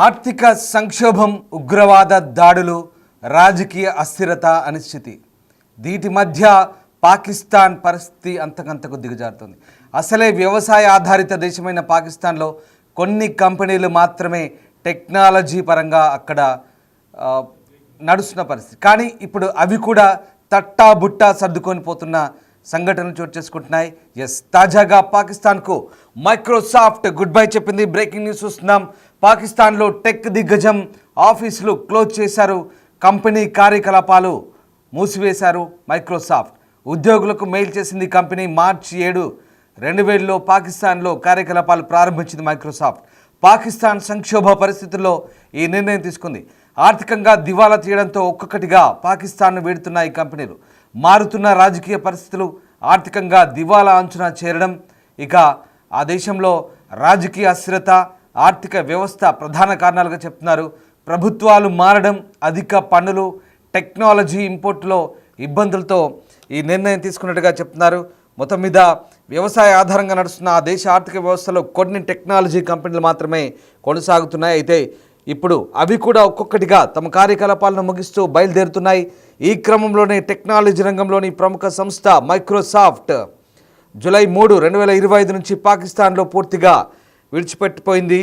ఆర్థిక సంక్షోభం, ఉగ్రవాద దాడులు, రాజకీయ అస్థిరత, అనిశ్చితి, వీటి మధ్య పాకిస్తాన్ పరిస్థితి అంతకంతకు దిగజారుతుంది. అసలే వ్యవసాయ ఆధారిత దేశమైన పాకిస్తాన్లో కొన్ని కంపెనీలు మాత్రమే టెక్నాలజీ పరంగా అక్కడ నడుస్తున్న పరిస్థితి. కానీ ఇప్పుడు అవి కూడా తట్టా బుట్టా సర్దుకొని పోతున్న సంఘటనలు చోటు చేసుకుంటున్నాయి. తాజాగా పాకిస్తాన్కు మైక్రోసాఫ్ట్ గుడ్ బై చెప్పింది. బ్రేకింగ్ న్యూస్ చూస్తున్నాం. పాకిస్తాన్లో టెక్ దిగ్గజం ఆఫీసులు క్లోజ్ చేశారు, కంపెనీ కార్యకలాపాలు మూసివేశారు. మైక్రోసాఫ్ట్ ఉద్యోగులకు మెయిల్ చేసింది. కంపెనీ మార్చి 7, 2000లో పాకిస్తాన్లో కార్యకలాపాలు ప్రారంభించింది. మైక్రోసాఫ్ట్ పాకిస్తాన్ సంక్షోభ పరిస్థితుల్లో ఈ నిర్ణయం తీసుకుంది. ఆర్థికంగా దివాలా తీయడంతో ఒక్కొక్కటిగా పాకిస్తాన్ను వీడుతున్న ఈ కంపెనీలు, మారుతున్న రాజకీయ పరిస్థితులు, ఆర్థికంగా దివాలా అంచున చేరడం, ఇక ఆ దేశంలో రాజకీయ అస్థిరత, ఆర్థిక వ్యవస్థ ప్రధాన కారణాలుగా చెప్తున్నారు. ప్రభుత్వాలు మారడం, అధిక పన్నులు, టెక్నాలజీ ఇంపోర్టులో ఇబ్బందులతో ఈ నిర్ణయం తీసుకున్నట్టుగా చెప్తున్నారు. మొత్తం మీద వ్యవసాయ ఆధారంగా నడుస్తున్న ఆ దేశ ఆర్థిక వ్యవస్థలో కొన్ని టెక్నాలజీ కంపెనీలు మాత్రమే కొనసాగుతున్నాయి. అయితే ఇప్పుడు అవి కూడా ఒక్కొక్కటిగా తమ కార్యకలాపాలను ముగిస్తూ బయలుదేరుతున్నాయి. ఈ క్రమంలోనే టెక్నాలజీ రంగంలోని ప్రముఖ సంస్థ మైక్రోసాఫ్ట్ జూలై 3, 2025 నుంచి పాకిస్తాన్లో పూర్తిగా విడిచిపెట్టిపోయింది.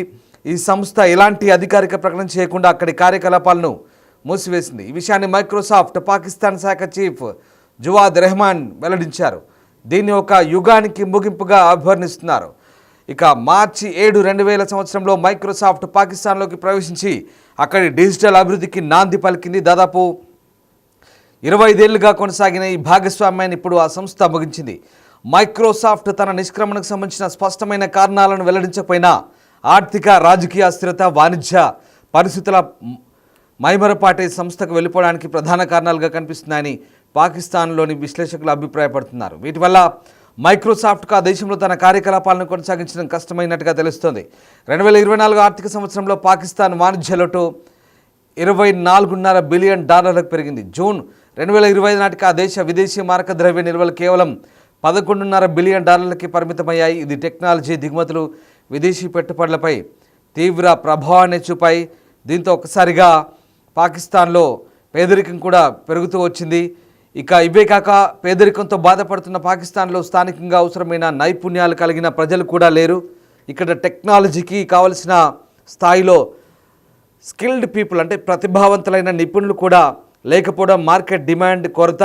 ఈ సంస్థ ఎలాంటి అధికారిక ప్రకటన చేయకుండా అక్కడి కార్యకలాపాలను మూసివేసింది. ఈ విషయాన్ని మైక్రోసాఫ్ట్ పాకిస్తాన్ శాఖ చీఫ్ జువాద్ రెహమాన్ వెల్లడించారు. దీన్ని ఒక యుగానికి ముగింపుగా అభివర్ణిస్తున్నారు. ఇక మార్చి 7, 2000 సంవత్సరంలో మైక్రోసాఫ్ట్ పాకిస్తాన్లోకి ప్రవేశించి అక్కడి డిజిటల్ అభివృద్ధికి నాంది పలికింది. దాదాపు 25 ఏళ్లుగా కొనసాగిన ఈ భాగస్వామ్యాన్ని ఇప్పుడు ఆ సంస్థ ముగించింది. మైక్రోసాఫ్ట్ తన నిష్క్రమణకు సంబంధించిన స్పష్టమైన కారణాలను వెల్లడించకపోయినా ఆర్థిక, రాజకీయ అస్థిరత, వాణిజ్య పరిస్థితుల మైమరపాటే సంస్థకు వెళ్ళిపోవడానికి ప్రధాన కారణాలుగా కనిపిస్తున్నాయని పాకిస్తాన్లోని విశ్లేషకులు అభిప్రాయపడుతున్నారు. వీటి వల్ల మైక్రోసాఫ్ట్కు ఆ దేశంలో తన కార్యకలాపాలను కొనసాగించడం కష్టమైనట్టుగా తెలుస్తోంది. 2024 ఆర్థిక సంవత్సరంలో పాకిస్తాన్ వాణిజ్య లోటు $24.5 బిలియన్ పెరిగింది. జూన్ 2025 నాటికి ఆ దేశ విదేశీ మారక ద్రవ్య నిల్వలు కేవలం $11.5 బిలియన్ పరిమితమయ్యాయి. ఇది టెక్నాలజీ దిగుమతులు, విదేశీ పెట్టుబడులపై తీవ్ర ప్రభావాన్ని చూపాయి. దీంతో ఒక్కసారిగా పాకిస్తాన్లో పేదరికం కూడా పెరుగుతూ వచ్చింది. ఇక ఇవే కాక పేదరికంతో బాధపడుతున్న పాకిస్తాన్లో స్థానికంగా అవసరమైన నైపుణ్యాలు కలిగిన ప్రజలు కూడా లేరు. ఇక్కడ టెక్నాలజీకి కావలసిన స్థాయిలో స్కిల్డ్ పీపుల్, అంటే ప్రతిభావంతులైన నిపుణులు కూడా లేకపోవడం, మార్కెట్ డిమాండ్ కొరత,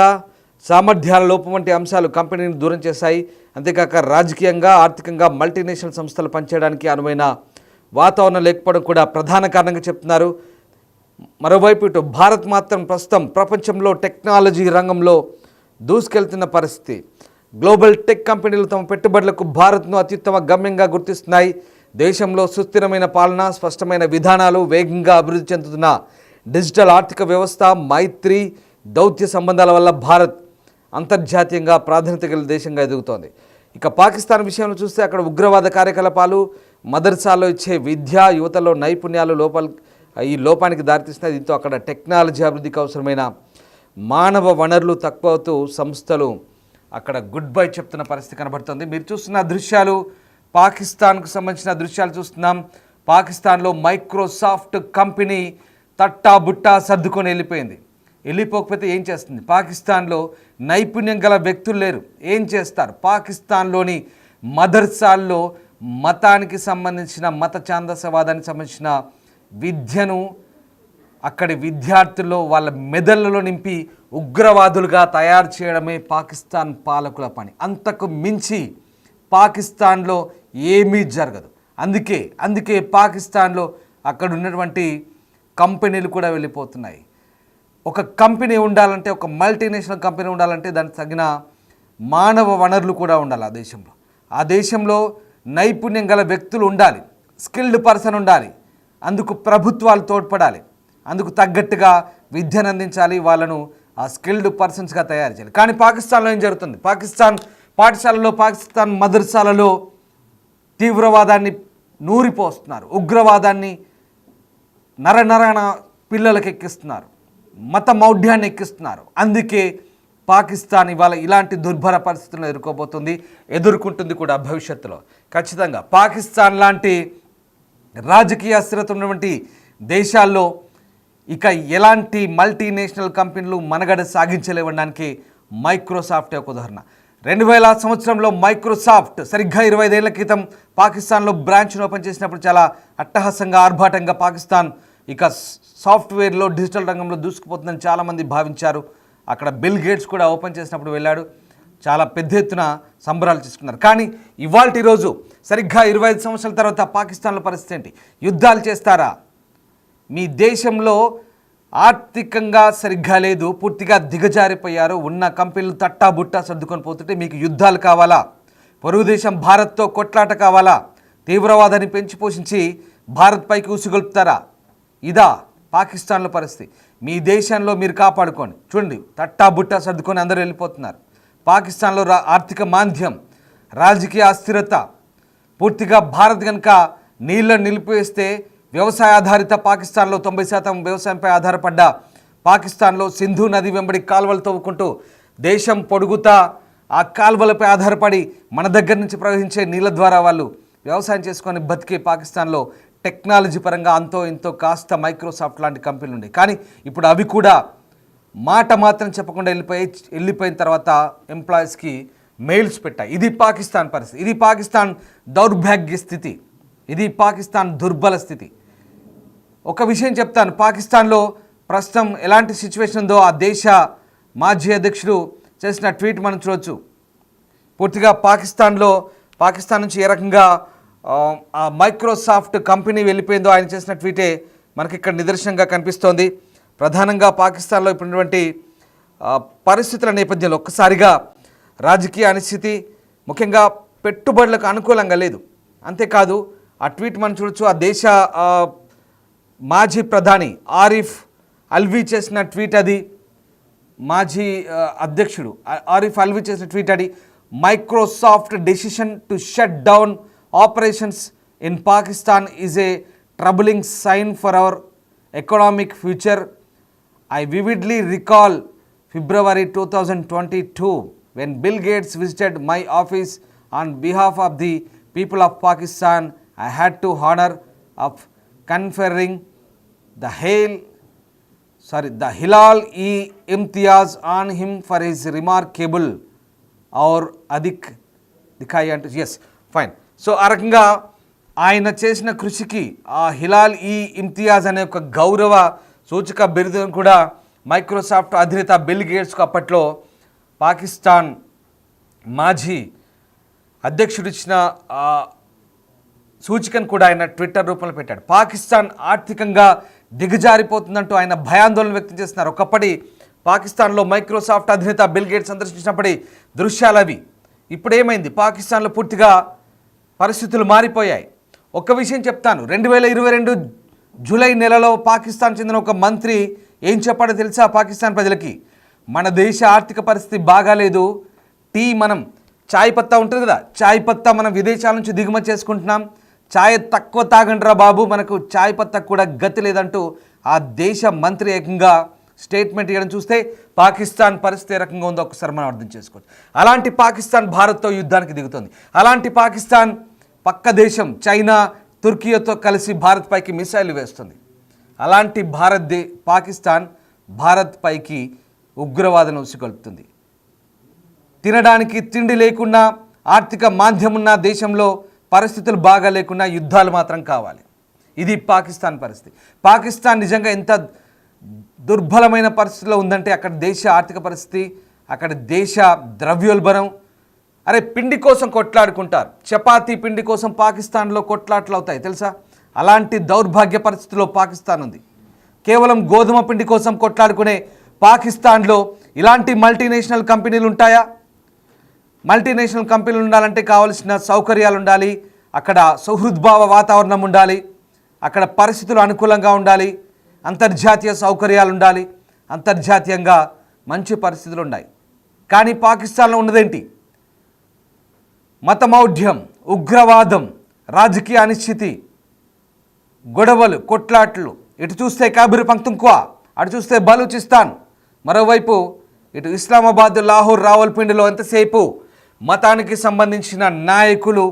సామర్థ్యాల లోపం వంటి అంశాలు కంపెనీని దూరం చేశాయి. అంతేకాక రాజకీయంగా, ఆర్థికంగా మల్టీనేషనల్ సంస్థలు పనిచేయడానికి అనువైన వాతావరణం లేకపోవడం కూడా ప్రధాన కారణంగా చెప్తున్నారు. మరోవైపు ఇటు భారత్ మాత్రం ప్రస్తుతం ప్రపంచంలో టెక్నాలజీ రంగంలో దూసుకెళ్తున్న పరిస్థితి. గ్లోబల్ టెక్ కంపెనీలు తమ పెట్టుబడులకు భారత్ను అత్యుత్తమ గమ్యంగా గుర్తిస్తున్నాయి. దేశంలో సుస్థిరమైన పాలన, స్పష్టమైన విధానాలు, వేగంగా అభివృద్ధి చెందుతున్న డిజిటల్ ఆర్థిక వ్యవస్థ, మైత్రి, దౌత్య సంబంధాల వల్ల భారత్ అంతర్జాతీయంగా ప్రాధాన్యత గల దేశంగా ఎదుగుతోంది. ఇక పాకిస్తాన్ విషయంలో చూస్తే అక్కడ ఉగ్రవాద కార్యకలాపాలు, మదర్సాల్లో ఇచ్చే విద్య, యువతలో నైపుణ్యాలు ఈ లోపానికి దారితీస్తున్నాయి. దీంతో అక్కడ టెక్నాలజీ అభివృద్ధికి అవసరమైన మానవ వనరులు తక్కువవుతూ సంస్థలు అక్కడ గుడ్ బై చెప్తున్న పరిస్థితి కనబడుతుంది. మీరు చూస్తున్న దృశ్యాలు పాకిస్తాన్కు సంబంధించిన దృశ్యాలు చూస్తున్నాం. పాకిస్తాన్లో మైక్రోసాఫ్ట్ కంపెనీ తట్టా బుట్టా సర్దుకొని వెళ్ళిపోకపోతే ఏం చేస్తుంది? పాకిస్తాన్లో నైపుణ్యం గల వ్యక్తులు లేరు, ఏం చేస్తారు? పాకిస్తాన్లోని మదర్సాల్లో మతానికి సంబంధించిన, మత ఛాందసవాదానికి సంబంధించిన విద్యను అక్కడి విద్యార్థుల్లో వాళ్ళ మెదళ్ళలో నింపి ఉగ్రవాదులుగా తయారు చేయడమే పాకిస్తాన్ పాలకుల పని. అంతకు మించి పాకిస్తాన్లో ఏమీ జరగదు. అందుకే పాకిస్తాన్లో అక్కడ ఉన్నటువంటి కంపెనీలు కూడా వెళ్ళిపోతున్నాయి. ఒక కంపెనీ ఉండాలంటే, ఒక మల్టీనేషనల్ కంపెనీ ఉండాలంటే దానికి తగిన మానవ వనరులు కూడా ఉండాలి. ఆ దేశంలో నైపుణ్యం గల వ్యక్తులు ఉండాలి, స్కిల్డ్ పర్సన్ ఉండాలి. అందుకు ప్రభుత్వాలు తోడ్పడాలి, అందుకు తగ్గట్టుగా విద్యను అందించాలి, వాళ్ళను ఆ స్కిల్డ్ పర్సన్స్గా తయారు చేయాలి. కానీ పాకిస్తాన్లో ఏం జరుగుతుంది? పాకిస్తాన్ పాఠశాలలో, పాకిస్తాన్ మదర్సాలలో తీవ్రవాదాన్ని నూరిపోస్తున్నారు, ఉగ్రవాదాన్ని నరనరణ పిల్లలకు ఎక్కిస్తున్నారు, మత మౌఢ్యాన్ని ఎక్కిస్తున్నారు. అందుకే పాకిస్తాన్ ఇవాళ ఇలాంటి దుర్భర పరిస్థితులను ఎదుర్కొంటుంది కూడా భవిష్యత్తులో. ఖచ్చితంగా పాకిస్తాన్ లాంటి రాజకీయ అస్థిరత ఉన్నటువంటి దేశాల్లో ఇక ఎలాంటి మల్టీనేషనల్ కంపెనీలు మనుగడ సాగించలేవడానికి మైక్రోసాఫ్ట్ ఒక ఉదాహరణ. 2000 సంవత్సరంలో మైక్రోసాఫ్ట్ సరిగ్గా 25 ఏళ్ల క్రితం పాకిస్తాన్లో బ్రాంచ్ను ఓపెన్ చేసినప్పుడు చాలా అట్టహాసంగా ఆర్భాటంగా పాకిస్తాన్ ఇక సాఫ్ట్వేర్లో డిజిటల్ రంగంలో దూసుకుపోతుందని చాలామంది భావించారు. అక్కడ బిల్ గేట్స్ కూడా ఓపెన్ చేసినప్పుడు వెళ్ళాడు. చాలా పెద్ద ఎత్తున సంబరాలు చేసుకున్నారు. కానీ ఇవాల్టి రోజు సరిగ్గా 25 సంవత్సరాల తర్వాత పాకిస్తాన్లో పరిస్థితి ఏంటి? యుద్ధాలు చేస్తారా? మీ దేశంలో ఆర్థికంగా సరిగ్గా లేదు, పూర్తిగా దిగజారిపోయారు. ఉన్న కంపెనీలు తట్టాబుట్టా సర్దుకొని పోతుంటే మీకు యుద్ధాలు కావాలా? పొరుగు దేశం భారత్తో కొట్లాట కావాలా? తీవ్రవాదాన్ని పెంచి పోషించి భారత్ పైకి ఉసుగొల్పుతారా? ఇదా పాకిస్తాన్లో పరిస్థితి? మీ దేశంలో మీరు కాపాడుకోండి. చూడండి, తట్టాబుట్టా సర్దుకొని అందరూ వెళ్ళిపోతున్నారు. పాకిస్తాన్లో ఆర్థిక మాంద్యం, రాజకీయ అస్థిరత, పూర్తిగా భారత్ కనుక నీళ్ళను నిలిపివేస్తే వ్యవసాయ ఆధారిత పాకిస్తాన్లో 90% వ్యవసాయంపై ఆధారపడ్డ పాకిస్తాన్లో సింధు నది వెంబడి కాలువలు తవ్వుకుంటూ దేశం పొడుగుతా ఆ కాలువలపై ఆధారపడి మన దగ్గర నుంచి ప్రవహించే నీళ్ళ ద్వారా వాళ్ళు వ్యవసాయం చేసుకొని బతికే పాకిస్తాన్లో టెక్నాలజీ పరంగా అంతో ఇంతో కాస్త మైక్రోసాఫ్ట్ లాంటి కంపెనీలు ఉన్నాయి. కానీ ఇప్పుడు అవి కూడా మాట మాత్రం చెప్పకుండా వెళ్ళిపోయిన తర్వాత ఎంప్లాయీస్కి మెయిల్స్ పెట్టాయి. ఇది పాకిస్తాన్ పరిస్థితి. ఇది పాకిస్తాన్ దౌర్భాగ్య స్థితి. ఇది పాకిస్తాన్ దుర్బల స్థితి. ఒక విషయం చెప్తాను, పాకిస్తాన్లో ప్రస్తుతం ఎలాంటి సిచ్యువేషన్ ఉందో ఆ దేశ మాజీ అధ్యక్షుడు చేసిన ట్వీట్ మనం చూడవచ్చు. పూర్తిగా పాకిస్తాన్ నుంచి ఏ రకంగా ఆ మైక్రోసాఫ్ట్ కంపెనీ వెళ్ళిపోయిందో ఆయన చేసిన ట్వీటే మనకి ఇక్కడ నిదర్శనంగా కనిపిస్తోంది. ప్రధానంగా పాకిస్తాన్లో ఇప్పుడున్నటువంటి పరిస్థితుల నేపథ్యంలో ఒక్కసారిగా రాజకీయ అనిశ్చితి, ముఖ్యంగా పెట్టుబడులకు అనుకూలంగా లేదు. అంతేకాదు ఆ ట్వీట్ మనం చూడొచ్చు, ఆ దేశ మాజీ ప్రధాని ఆరిఫ్ అల్వీ చేసిన ట్వీట్ అది. మాజీ అధ్యక్షుడు ఆరిఫ్ అల్వీ చేసిన ట్వీట్ అది. Microsoft decision to shut down operations in Pakistan is a troubling sign for our economic future. I vividly recall February 2022 when Bill Gates visited my office on behalf of the people of Pakistan. I had to honor of conferring the Hilal-e-Imtiyaz on him for his remarkable or dikhai and yes fine. So ఆ రకంగా ఆయన చేసిన కృషికి ఆ హిలాల్-e-Imtiyaz అనే ఒక గౌరవ సూచిక బిరుదును కూడా మైక్రోసాఫ్ట్ అధినేత బిల్ గేట్స్కు అప్పట్లో పాకిస్తాన్ మాజీ అధ్యక్షుడు ఇచ్చిన సూచికను కూడా ఆయన ట్విట్టర్ రూపంలో పెట్టాడు. పాకిస్తాన్ ఆర్థికంగా దిగజారిపోతుందంటూ ఆయన భయాందోళన వ్యక్తం చేస్తున్నారు. ఒకప్పటి పాకిస్తాన్లో మైక్రోసాఫ్ట్ అధినేత బిల్ గేట్స్ సందర్శించినప్పటి దృశ్యాలు అవి. ఇప్పుడు ఏమైంది? పాకిస్తాన్లో పూర్తిగా పరిస్థితులు మారిపోయాయి. ఒక్క విషయం చెప్తాను, 2022 జూలై నెలలో పాకిస్తాన్ చెందిన ఒక మంత్రి ఏం చెప్పాడో తెలుసా పాకిస్తాన్ ప్రజలకి? మన దేశ ఆర్థిక పరిస్థితి బాగాలేదు, మనం చాయ్ పత్తా ఉంటుంది కదా, చాయ్ పత్తా మనం విదేశాల నుంచి దిగుమతి చేసుకుంటున్నాం, చాయ్ తక్కువ తాగండిరా బాబు, మనకు చాయ్ పత్తా కూడా గతి లేదంటూ ఆ దేశ మంత్రి ఏకంగా స్టేట్మెంట్ ఇవ్వడం చూస్తే పాకిస్తాన్ పరిస్థితి ఏ రకంగా ఉందో ఒకసారి మనం అర్థం చేసుకోవచ్చు. అలాంటి పాకిస్తాన్ భారత్తో యుద్ధానికి దిగుతుంది. అలాంటి పాకిస్తాన్ పక్క దేశం చైనా, తుర్కీతో కలిసి భారత్ పైకి మిసైల్ వేస్తుంది. అలాంటి పాకిస్తాన్ భారత్ పైకి ఉగ్రవాదం ఉసిగొల్పుతుంది. తినడానికి తిండి లేకున్నా, ఆర్థిక మాంద్యం ఉన్న దేశంలో పరిస్థితులు బాగా లేకున్నా యుద్ధాలు మాత్రం కావాలి. ఇది పాకిస్తాన్ పరిస్థితి. పాకిస్తాన్ నిజంగా ఎంత దుర్బలమైన పరిస్థితిలో ఉందంటే అక్కడ దేశ ఆర్థిక పరిస్థితి, అక్కడ దేశ ద్రవ్యోల్బణం. అరే పిండి కోసం కొట్లాడుకుంటారు, చపాతీ పిండి కోసం పాకిస్తాన్లో కొట్లాట్లు అవుతాయి తెలుసా? అలాంటి దౌర్భాగ్య పరిస్థితిలో పాకిస్తాన్ ఉంది. కేవలం గోధుమ పిండి కోసం కొట్లాడుకునే పాకిస్తాన్లో ఇలాంటి మల్టీనేషనల్ కంపెనీలు ఉంటాయా? మల్టీనేషనల్ కంపెనీలు ఉండాలంటే కావాల్సిన సౌకర్యాలు ఉండాలి, అక్కడ సౌహృద్భావ వాతావరణం ఉండాలి, అక్కడ పరిస్థితులు అనుకూలంగా ఉండాలి, అంతర్జాతీయ సౌకర్యాలు ఉండాలి, అంతర్జాతీయంగా మంచి పరిస్థితులు ఉన్నాయి. కానీ పాకిస్తాన్లో ఉన్నదేంటి? మతమౌఢ్యం, ఉగ్రవాదం, రాజకీయ అనిశ్చితి, గొడవలు, కొట్లాట్లు. ఇటు చూస్తే కాబిర్ పంక్తుంక్వా, అటు చూస్తే బలూచిస్తాన్, మరోవైపు ఇటు ఇస్లామాబాద్, లాహోర్, రావల్పిండిలో ఎంతసేపు మతానికి సంబంధించిన నాయకులు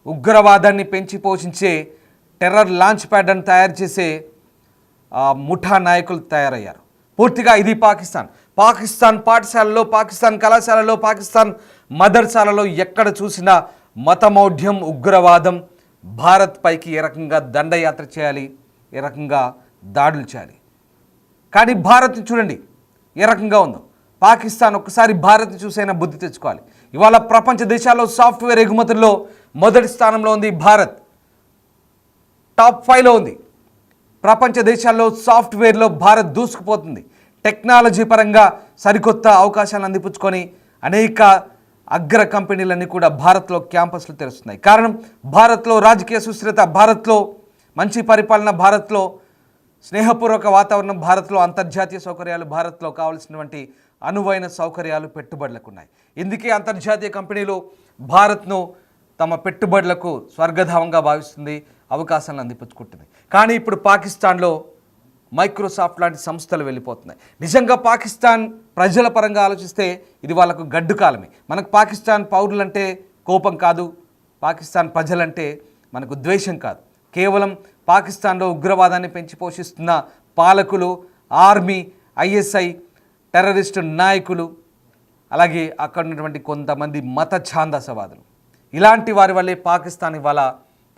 ఉగ్రవాదాన్ని పెంచి పోషించే టెర్రర్ లాంచ్ ప్యాడ్ అని తయారు చేసే ముఠా నాయకులు తయారయ్యారు. పూర్తిగా ఇది పాకిస్తాన్ పాఠశాలలో, పాకిస్తాన్ కళాశాలలో, పాకిస్తాన్ మదర్సాలలో ఎక్కడ చూసినా మతమౌఢ్యం, ఉగ్రవాదం, భారత్ పైకి ఏ రకంగా దండయాత్ర చేయాలి, ఏ రకంగా దాడులు చేయాలి. కానీ భారత్ని చూడండి ఏ రకంగా ఉందో. పాకిస్తాన్ ఒక్కసారి భారత్ని చూసైనా బుద్ధి తెచ్చుకోవాలి. ఇవాళ ప్రపంచ దేశాల్లో సాఫ్ట్వేర్ ఎగుమతుల్లో మొదటి స్థానంలో ఉంది భారత్. టాప్ 5లో ఉంది. ప్రపంచ దేశాల్లో సాఫ్ట్వేర్లో భారత్ దూసుకుపోతుంది. టెక్నాలజీ పరంగా సరికొత్త అవకాశాలను అందిపుచ్చుకొని అనేక అగ్ర కంపెనీలన్నీ కూడా భారత్లో క్యాంపస్లు తెరుస్తున్నాయి. కారణం భారత్లో రాజకీయ సుస్థిరత, భారత్లో మంచి పరిపాలన, భారత్లో స్నేహపూర్వక వాతావరణం, భారత్లో అంతర్జాతీయ సౌకర్యాలు, భారత్లో కావాల్సినటువంటి అనువైన సౌకర్యాలు పెట్టుబడులకు ఉన్నాయి. ఇందుకే అంతర్జాతీయ కంపెనీలు భారత్ను తమ పెట్టుబడులకు స్వర్గధామంగా భావిస్తుంది, అవకాశాలను అందిపుచ్చుకుంటుంది. కానీ ఇప్పుడు పాకిస్తాన్లో మైక్రోసాఫ్ట్ లాంటి సంస్థలు వెళ్ళిపోతున్నాయి. నిజంగా పాకిస్తాన్ ప్రజల పరంగా ఆలోచిస్తే ఇది వాళ్ళకు గడ్డు కాలమే. మనకు పాకిస్తాన్ పౌరులంటే కోపం కాదు, పాకిస్తాన్ ప్రజలంటే మనకు ద్వేషం కాదు. కేవలం పాకిస్తాన్లో ఉగ్రవాదాన్ని పెంచి పోషిస్తున్న పాలకులు, ఆర్మీ, ఐఎస్ఐ, టెర్రరిస్టు నాయకులు, అలాగే అక్కడ ఉన్నటువంటి కొంతమంది మత ఛాందసవాదులు, ఇలాంటి వారి వల్లే పాకిస్తాన్ ఇవాళ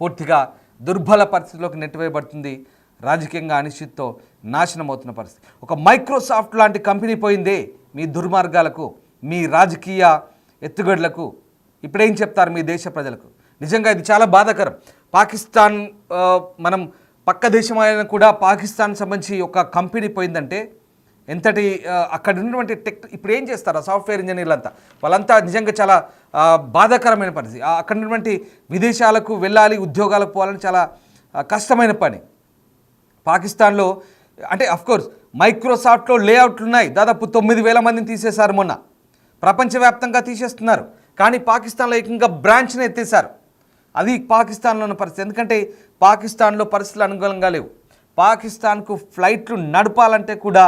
పూర్తిగా దుర్బల పరిస్థితిలోకి నెట్టివేయబడుతుంది. రాజకీయంగా అనిశ్చితితో నాశనం అవుతున్న పరిస్థితి. ఒక మైక్రోసాఫ్ట్ లాంటి కంపెనీ పోయిందే మీ దుర్మార్గాలకు, మీ రాజకీయ ఎత్తుగడలకు. ఇప్పుడేం చెప్తారు మీ దేశ ప్రజలకు? నిజంగా ఇది చాలా బాధాకరం. పాకిస్తాన్ మనం పక్క దేశం అయినా కూడా పాకిస్తాన్ సంబంధించి ఒక కంపెనీ పోయిందంటే ఎంతటి అక్కడ ఉన్నటువంటి ఇప్పుడు ఏం చేస్తారు సాఫ్ట్వేర్ ఇంజనీర్లంతా? వాళ్ళంతా నిజంగా చాలా బాధాకరమైన పరిస్థితి. అక్కడ ఉన్నటువంటి విదేశాలకు వెళ్ళాలి, ఉద్యోగాలకు పోవాలని చాలా కష్టమైన పని. పాకిస్తాన్లో అంటే అఫ్కోర్స్ మైక్రోసాఫ్ట్లో లేఅవుట్లు ఉన్నాయి. దాదాపు 9,000 మందిని తీసేశారు మొన్న. ప్రపంచవ్యాప్తంగా తీసేస్తున్నారు. కానీ పాకిస్తాన్లో ఏకంగా బ్రాంచ్ని ఎత్తేసారు. అది పాకిస్తాన్లో ఉన్న పరిస్థితి. ఎందుకంటే పాకిస్తాన్లో పరిస్థితులు అనుకూలంగా లేవు. పాకిస్తాన్కు ఫ్లైట్లు నడపాలంటే కూడా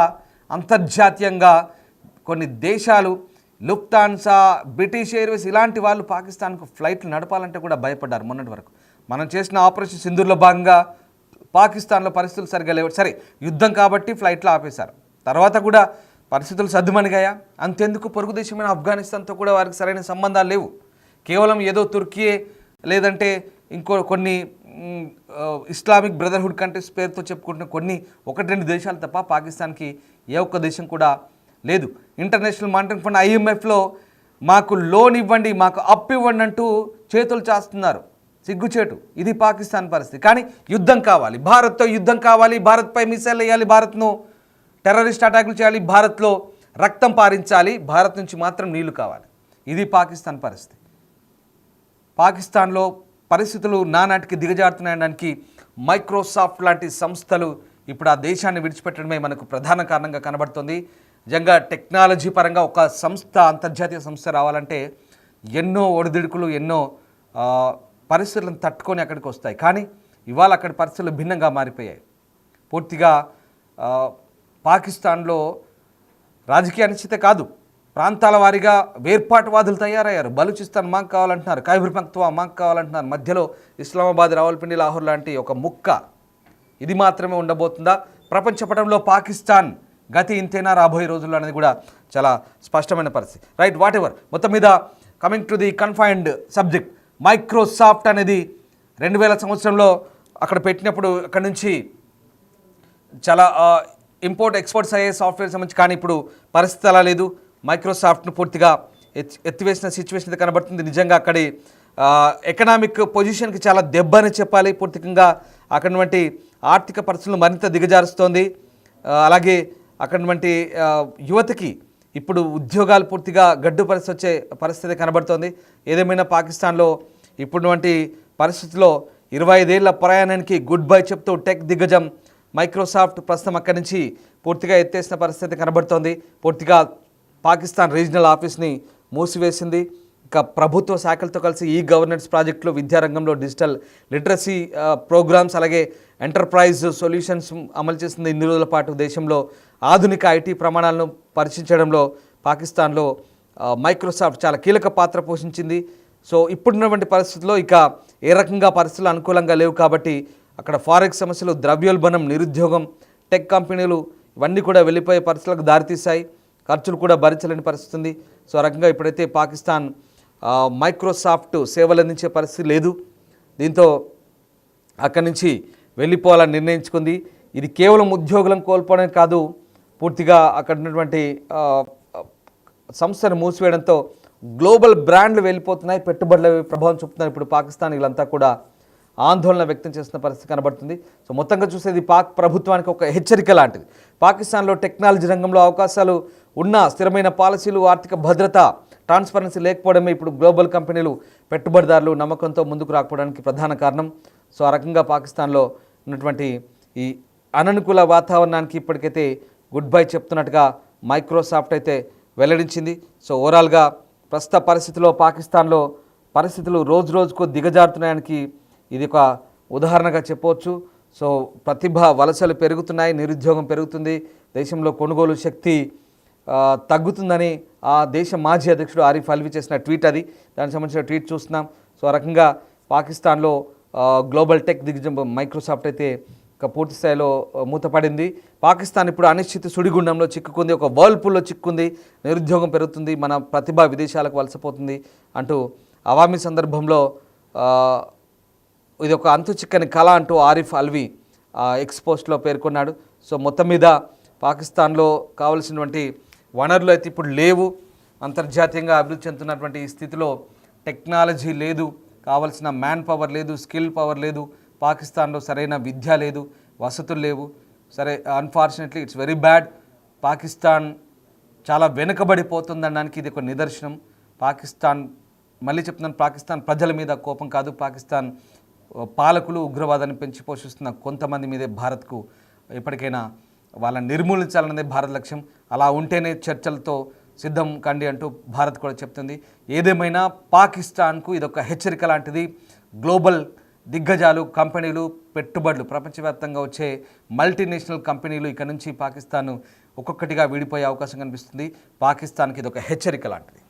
అంతర్జాతీయంగా కొన్ని దేశాలు, లుఫ్తాన్సా, బ్రిటిష్ ఎయిర్వేస్ ఇలాంటి వాళ్ళు పాకిస్తాన్కు ఫ్లైట్లు నడపాలంటే కూడా భయపడ్డారు మొన్నటి వరకు. మనం చేసిన ఆపరేషన్ సింధూర్లో భాగంగా పాకిస్తాన్లో పరిస్థితులు సరిగా లేవు. సరే, యుద్ధం కాబట్టి ఫ్లైట్లు ఆపేశారు. తర్వాత కూడా పరిస్థితులు సర్దుమణిగాయా? అంతెందుకు పొరుగు దేశమైన ఆఫ్ఘనిస్తాన్తో కూడా వారికి సరైన సంబంధాలు లేవు. కేవలం ఏదో తుర్కీయే లేదంటే కొన్ని ఇస్లామిక్ బ్రదర్హుడ్ కంట్రీస్ పేరుతో చెప్పుకుంటున్న కొన్ని 1-2 దేశాలు తప్ప పాకిస్తాన్కి ఏ ఒక్క దేశం కూడా లేదు. ఇంటర్నేషనల్ మానిటరీ ఫండ్ IMFలో మాకు లోన్ ఇవ్వండి, మాకు అప్పు ఇవ్వండి అంటూ చేతులు చాస్తున్నారు. సిగ్గుచేటు. ఇది పాకిస్తాన్ పరిస్థితి. కానీ యుద్ధం కావాలి, భారత్తో యుద్ధం కావాలి, భారత్పై మిసైల్ వేయాలి, భారత్ను టెర్రరిస్ట్ అటాకులు చేయాలి, భారత్లో రక్తం పారించాలి, భారత్ నుంచి మాత్రం నీళ్లు కావాలి. ఇది పాకిస్తాన్ పరిస్థితి. పాకిస్తాన్లో పరిస్థితులు నానాటికి దిగజారుతున్నాయడానికి మైక్రోసాఫ్ట్ లాంటి సంస్థలు ఇప్పుడు ఆ దేశాన్ని విడిచిపెట్టడమే మనకు ప్రధాన కారణంగా కనబడుతుంది. నిజంగా టెక్నాలజీ పరంగా ఒక సంస్థ, అంతర్జాతీయ సంస్థ రావాలంటే ఎన్నో ఒడిదుడుకులు, ఎన్నో పరిస్థితులను తట్టుకొని అక్కడికి వస్తాయి. కానీ ఇవాళ అక్కడి పరిస్థితులు భిన్నంగా మారిపోయాయి. పూర్తిగా పాకిస్తాన్లో రాజకీయ అనిశ్చితే కాదు, ప్రాంతాల వారీగా వేర్పాటువాదులు తయారయ్యారు. బలూచిస్తాన్ మాకు కావాలంటున్నారు, ఖైబర్ పఖ్తూన్ఖ్వా మాకు కావాలంటున్నారు. మధ్యలో ఇస్లామాబాద్, రావల్పిండి, లాహోర్ లాంటి ఒక ముక్క. ఇది మాత్రమే ఉండబోతుందా? ప్రపంచ పటంలో పాకిస్తాన్ గతి ఇంతేనా రాబోయే రోజుల్లో అనేది కూడా చాలా స్పష్టమైన పరిస్థితి. Right, what ever. మొత్తం మీద coming to the confined subject, Microsoft అనేది 2000 సంవత్సరంలో అక్కడ పెట్టినప్పుడు అక్కడ నుంచి చాలా ఇంపోర్ట్ ఎక్స్పోర్ట్స్ అయ్యే సాఫ్ట్వేర్ సంబంధించి. కానీ ఇప్పుడు పరిస్థితి అలా లేదు. మైక్రోసాఫ్ట్ను పూర్తిగా ఎత్తివేసిన సిచ్యువేషన్ కనబడుతుంది. నిజంగా అక్కడి ఎకనామిక్ పొజిషన్కి చాలా దెబ్బ అని చెప్పాలి. పూర్తికంగా అక్కడ వంటి ఆర్థిక పరిస్థితులు మరింత దిగజారుస్తోంది. అలాగే అక్కడ వంటి యువతకి ఇప్పుడు ఉద్యోగాలు పూర్తిగా గడ్డు పరిస్థితి వచ్చే పరిస్థితి కనబడుతోంది. ఏదేమైనా పాకిస్తాన్లో ఇప్పుడువంటి పరిస్థితుల్లో 25 ఏళ్ల ప్రయాణానికి గుడ్ బై చెప్తూ టెక్ దిగ్గజం మైక్రోసాఫ్ట్ ప్రస్తుతం అక్కడి నుంచి పూర్తిగా ఎత్తేసిన పరిస్థితి కనబడుతోంది. పూర్తిగా పాకిస్తాన్ రీజనల్ ఆఫీస్ని మూసివేసింది. ఇక ప్రభుత్వ శాఖలతో కలిసి ఈ గవర్నెన్స్ ప్రాజెక్టులు, విద్యారంగంలో డిజిటల్ లిటరసీ ప్రోగ్రామ్స్, అలాగే ఎంటర్ప్రైజ్ సొల్యూషన్స్ అమలు చేసింది. ఇన్ని రోజుల పాటు దేశంలో ఆధునిక ఐటీ ప్రమాణాలను పరీక్షించడంలో పాకిస్తాన్లో మైక్రోసాఫ్ట్ చాలా కీలక పాత్ర పోషించింది. సో ఇప్పుడున్నటువంటి పరిస్థితుల్లో ఇక ఏ రకంగా పరిస్థితులు అనుకూలంగా లేవు కాబట్టి అక్కడ ఫారెక్స్ సమస్యలు, ద్రవ్యోల్బణం, నిరుద్యోగం, టెక్ కంపెనీలు ఇవన్నీ కూడా వెళ్ళిపోయే పరిస్థితులకు దారితీశాయి. ఖర్చులు కూడా భరించలేని పరిస్థితి ఉంది. సో ఆ రకంగా ఇప్పుడైతే పాకిస్తాన్ మైక్రోసాఫ్ట్ సేవలు అందించే పరిస్థితి లేదు. దీంతో అక్కడి నుంచి వెళ్ళిపోవాలని నిర్ణయించుకుంది. ఇది కేవలం ఉద్యోగులను కోల్పోవడం కాదు, పూర్తిగా అక్కడ ఉన్నటువంటి సంస్థను మూసివేయడంతో గ్లోబల్ బ్రాండ్లు వెళ్ళిపోతున్నాయి, పెట్టుబడుల ప్రభావం చూపుతున్నారు. ఇప్పుడు పాకిస్తాన్ వీళ్ళంతా కూడా ఆందోళన వ్యక్తం చేస్తున్న పరిస్థితి కనబడుతుంది. సో మొత్తంగా చూసేది పాక్ ప్రభుత్వానికి ఒక హెచ్చరిక లాంటిది. పాకిస్తాన్లో టెక్నాలజీ రంగంలో అవకాశాలు ఉన్న స్థిరమైన పాలసీలు, ఆర్థిక భద్రత, ట్రాన్స్పరెన్సీ లేకపోవడమే ఇప్పుడు గ్లోబల్ కంపెనీలు, పెట్టుబడిదారులు నమ్మకంతో ముందుకు రాకపోవడానికి ప్రధాన కారణం. సో ఆ రకంగా పాకిస్తాన్లో ఉన్నటువంటి ఈ అననుకూల వాతావరణానికి ఇప్పటికైతే గుడ్ బై చెప్తున్నట్టుగా మైక్రోసాఫ్ట్ అయితే వెల్లడించింది. సో ఓవరాల్గా ప్రస్తుత పరిస్థితిలో పాకిస్తాన్లో పరిస్థితులు రోజు రోజుకు దిగజారుతున్నాయానికి ఇది ఒక ఉదాహరణగా చెప్పవచ్చు. సో ప్రతిభ వలసలు పెరుగుతున్నాయి, నిరుద్యోగం పెరుగుతుంది, దేశంలో కొనుగోలు శక్తి తగ్గుతుందని ఆ దేశ మాజీ అధ్యక్షుడు ఆరిఫ్ అల్వి చేసిన ట్వీట్ అది. దానికి సంబంధించిన ట్వీట్ చూస్తున్నాం. సో ఆ రకంగా పాకిస్తాన్లో గ్లోబల్ టెక్ దిగ్గజం మైక్రోసాఫ్ట్ అయితే పూర్తి స్థాయిలో మూతపడింది. పాకిస్తాన్ ఇప్పుడు అనిశ్చిత సుడిగుండంలో చిక్కుకుంది, ఒక వర్ల్పూల్లో చిక్కుంది, నిరుద్యోగం పెరుగుతుంది, మన ప్రతిభ విదేశాలకు వలసపోతుంది అంటూ అవామీ సందర్భంలో ఇది ఒక అంతు చిక్కని కళ అంటూ ఆరిఫ్ అల్వి ఎక్స్పోస్ట్లో పేర్కొన్నాడు. సో మొత్తం మీద పాకిస్తాన్లో కావలసినటువంటి వనరులు అయితే ఇప్పుడు లేవు. అంతర్జాతీయంగా అభివృద్ధి చెందుతున్నటువంటి ఈ స్థితిలో టెక్నాలజీ లేదు, కావలసిన మ్యాన్ పవర్ లేదు, స్కిల్ పవర్ లేదు, పాకిస్తాన్లో సరైన విద్య లేదు, వసతులు లేవు. సరే, unfortunately it's very bad. Pakistan చాలా వెనుకబడిపోతుందనడానికి ఇది ఒక నిదర్శనం. పాకిస్తాన్, మళ్ళీ చెప్తున్నాను, పాకిస్తాన్ ప్రజల మీద కోపం కాదు, పాకిస్తాన్ పాలకులు ఉగ్రవాదాన్ని పెంచి పోషిస్తున్న కొంతమంది మీదే భారత్కు ఎప్పటికైనా వాళ్ళని నిర్మూలించాలన్నదే భారత్ లక్ష్యం. అలా ఉంటేనే చర్చలతో సిద్ధం కండి అంటూ భారత్ కూడా చెప్తుంది. ఏదేమైనా పాకిస్తాన్కు ఇదొక హెచ్చరిక లాంటిది. గ్లోబల్ దిగ్గజాలు, కంపెనీలు, పెట్టుబడులు, ప్రపంచవ్యాప్తంగా వచ్చే మల్టీనేషనల్ కంపెనీలు ఇక నుంచి పాకిస్తాన్ ఒక్కొక్కటిగా విడిపోయే అవకాశం కనిపిస్తుంది. పాకిస్తాన్కి ఇదొక హెచ్చరిక లాంటిది.